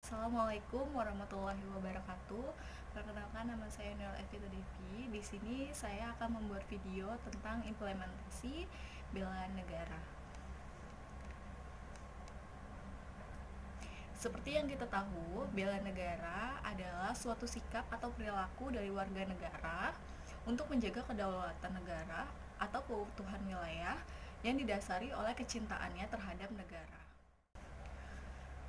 Assalamualaikum warahmatullahi wabarakatuh. Perkenalkan, nama saya Nel Evita Devi. Di sini saya akan membuat video tentang implementasi bela negara. Seperti yang kita tahu, bela negara adalah suatu sikap atau perilaku dari warga negara untuk menjaga kedaulatan negara atau keutuhan wilayah yang didasari oleh kecintaannya terhadap negara.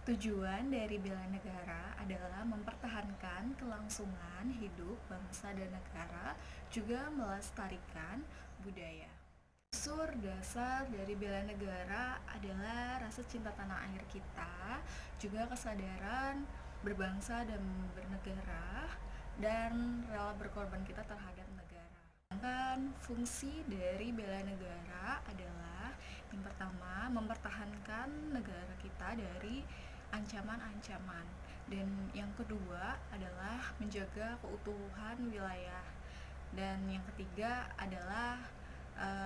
Tujuan dari bela negara adalah mempertahankan kelangsungan hidup bangsa dan negara, juga melestarikan budaya. Unsur dasar dari bela negara adalah rasa cinta tanah air kita, juga kesadaran berbangsa dan bernegara, dan rela berkorban kita terhadap negara. Sedangkan fungsi dari bela negara adalah yang pertama, mempertahankan negara kita dari ancaman-ancaman, dan yang kedua adalah menjaga keutuhan wilayah, dan yang ketiga adalah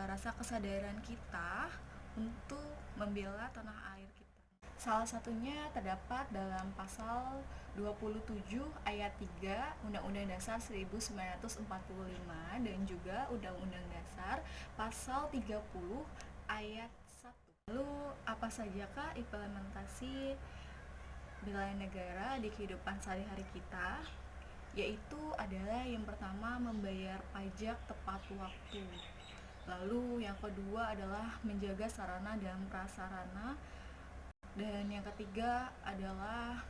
rasa kesadaran kita untuk membela tanah air kita. Salah satunya terdapat dalam pasal 27 ayat 3 Undang-Undang Dasar 1945 dan juga Undang-Undang Dasar pasal 30 ayat 1. Lalu apa sajakah implementasi bela negara di kehidupan sehari-hari kita? Yaitu adalah yang pertama, membayar pajak tepat waktu. Lalu yang kedua adalah menjaga sarana dan prasarana, dan yang ketiga adalah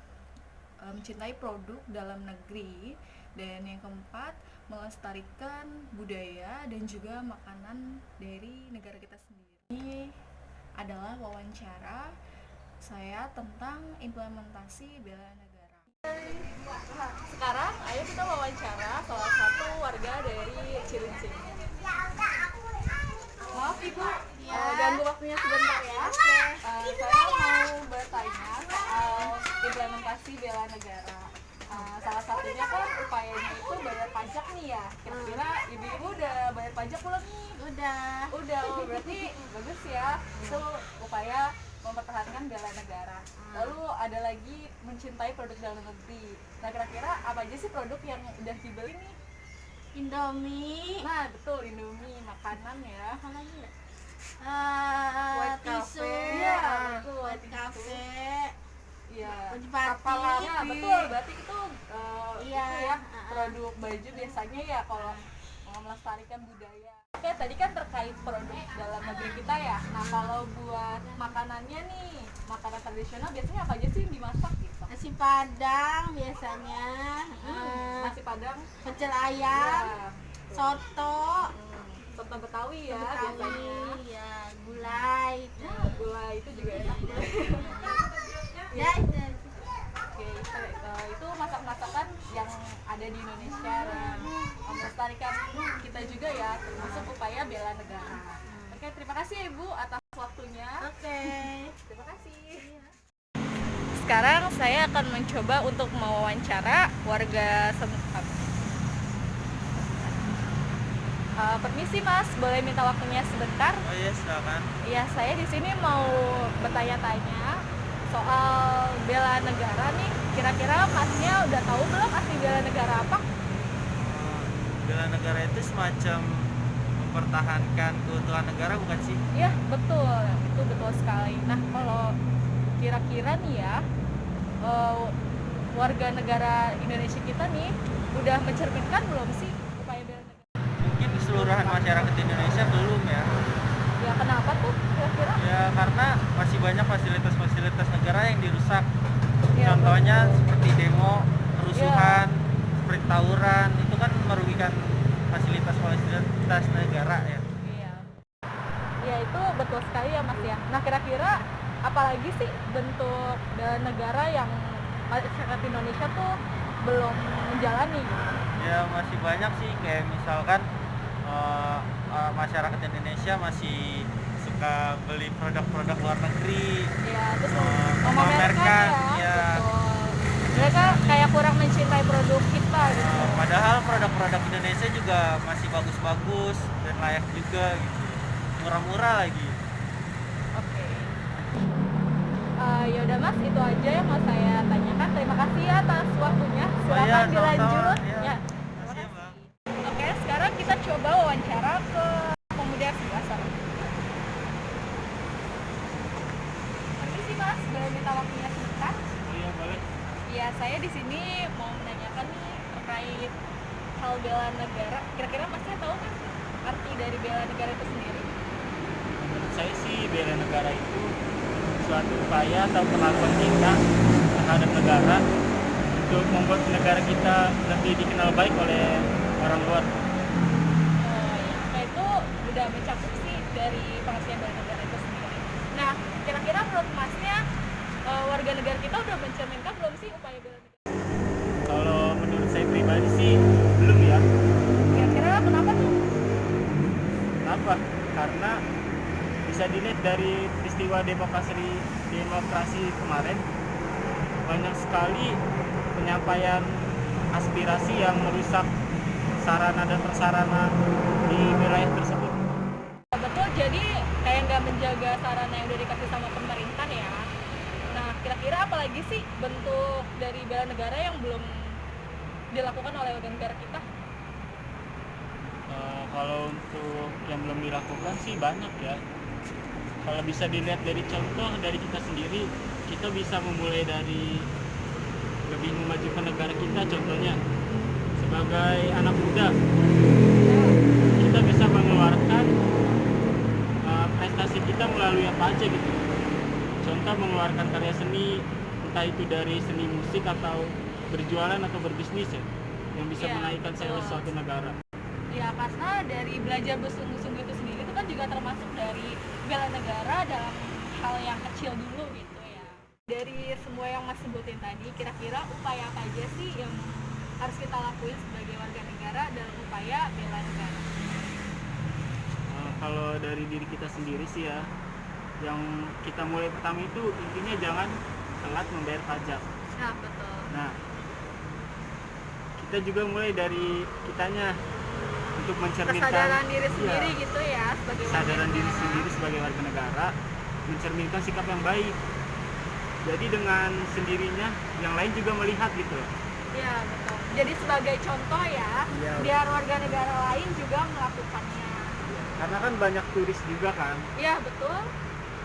mencintai produk dalam negeri, dan yang keempat melestarikan budaya dan juga makanan dari negara kita sendiri. Ini adalah wawancara saya tentang implementasi bela negara. Sekarang ayo kita wawancara salah satu warga dari Cilincing. Maaf Ibu, ganggu waktunya sebentar ya. Saya mau bertanya soal implementasi bela negara. Salah satunya kan upayanya itu bayar pajak nih ya. Kira-kira ibu-ibu udah bayar pajak belum nih? Udah, berarti bagus ya. Itu upaya mempertahankan bela negara. Lalu ada lagi mencintai produk dalam negeri. Nah, kira-kira apa aja sih produk yang udah dibeli nih? Indomie. Nah, betul, Indomie, makanan ya. White Tisu. Cafe. Iya, betul. White Cafe. Iya. Baju batik. Ya, betul, batik itu Iya. itu ya, produk baju biasanya ya kalau mau melestarikan budaya. Oke, tadi kan terkait produk dalam negeri kita ya. Nah, kalau buat makanannya nih, makanan tradisional biasanya apa aja sih yang dimasak gitu? Nasi Padang biasanya. Nasi Padang, Pecel ayam. ya. Soto. Soto Betawi ya Betawi, biasanya. ya, gulai. Gula itu juga enak. Ya, itu. Oke, itu masak-masakan yang ada di Indonesia dan melestarikan kita juga ya, termasuk upaya bela negara. Oke, terima kasih ya Ibu atas waktunya. Oke. Terima kasih. Sekarang saya akan mencoba untuk mewawancara warga setempat. Permisi Mas, boleh minta waktunya sebentar? Oh iya, silakan. Iya, saya di sini mau bertanya-tanya soal bela negara nih. Kira-kira Masnya udah tahu belum arti bela negara apa? Bela negara itu semacam mempertahankan keutuhan negara, bukan sih? Iya, betul. Itu betul sekali. Nah, kalau kira-kira nih ya, warga negara Indonesia kita nih udah mencerminkan belum sih upaya bela negara? Mungkin keseluruhan masyarakat Indonesia belum ya. Ya, kenapa tuh kira-kira? Ya karena masih banyak fasilitas-fasilitas negara yang dirusak. Ya, Contohnya betul. seperti demo, kerusuhan, seperti tawuran, itu kan merugikan fasilitas-fasilitas negara ya. Iya. Ya, itu betul sekali ya Mas ya. Nah, kira-kira apalagi sih bentuk bela negara yang masyarakat Indonesia tuh belum menjalani gitu? Ya masih banyak sih, kayak misalkan masyarakat Indonesia masih suka beli produk-produk luar negeri, Ya, terus memamerkan, ya. betul. Mereka kayak kurang mencintai produk kita gitu. Padahal produk-produk Indonesia juga masih bagus-bagus dan layak juga gitu, murah-murah lagi. Oke. Ya udah Mas, itu aja yang mau saya tanyakan. Terima kasih. lebih sama-sama. lanjut. Ya. Ya. Makasih ya, Bang. Oke, sekarang kita coba wawancara ke pemuda sebelah sana. Permisi Mas, boleh minta waktunya sebentar? Iya, boleh. Ya, saya di sini mau menanyakan nih terkait hal bela negara. Kira-kira Masnya tahu kan arti dari bela negara itu sendiri? Menurut saya sih bela negara itu suatu upaya atau pengakuan kita terhadap negara untuk membuat negara kita lebih dikenal baik oleh orang luar. Oh, ya. Nah, itu udah mencakup sih dari pengertian bela negara itu sendiri. Nah, kira-kira menurut Masnya warga negara kita udah mencerminkan belum sih upaya bela negara? Kalau menurut saya pribadi sih belum ya. Kira-kira kenapa tuh? Kenapa? Karena bisa dilihat dari peristiwa demokrasi kemarin, banyak sekali penyampaian aspirasi yang merusak sarana dan prasarana di wilayah tersebut. Betul, jadi kayak nggak menjaga sarana yang udah dikasih sama pemerintah ya. Nah, kira-kira apa lagi sih bentuk dari bela negara yang belum dilakukan oleh warga negara kita? Kalau untuk yang belum dilakukan sih banyak ya. Kalau bisa dilihat dari contoh dari kita sendiri, kita bisa memulai dari lebih memajukan negara kita. Contohnya sebagai anak muda, kita bisa mengeluarkan prestasi kita melalui apa aja gitu. Contoh mengeluarkan karya seni, entah itu dari seni musik atau berjualan atau berbisnis ya, yang bisa Iya, menaikkan betul. sales suatu negara. Ya, karena dari belajar bersungguh-sungguh itu sendiri itu kan juga termasuk dari bela negara dalam hal yang kecil dulu gitu ya. Dari semua yang Mas sebutin tadi, kira-kira upaya apa aja sih yang harus kita lakuin sebagai warga negara dalam upaya bela negara? Kalau dari diri kita sendiri sih ya, yang kita mulai pertama itu intinya jangan telat membayar pajak. Nah, betul. Nah, kita juga mulai dari kitanya untuk mencerminkan Kesadaran diri sendiri iya, gitu ya sebagai warga kesadaran diri negara. sendiri sebagai warga negara, mencerminkan sikap yang baik. Jadi dengan sendirinya yang lain juga melihat gitu loh. Iya, betul. Jadi sebagai contoh ya, Iya. biar warga negara lain juga melakukannya. Karena kan banyak turis juga kan. Iya, betul.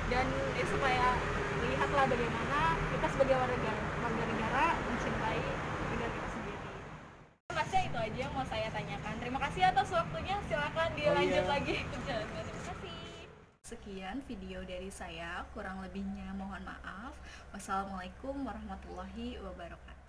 Dan supaya lihatlah bagaimana kita sebagai warga negara mencintai negara kita sendiri. Masnya itu aja yang mau saya tanyakan. Terima kasih atas waktunya. Silakan dilanjut lagi perjalanan. Terima kasih. Sekian video dari saya. Kurang lebihnya mohon maaf. Wassalamualaikum warahmatullahi wabarakatuh.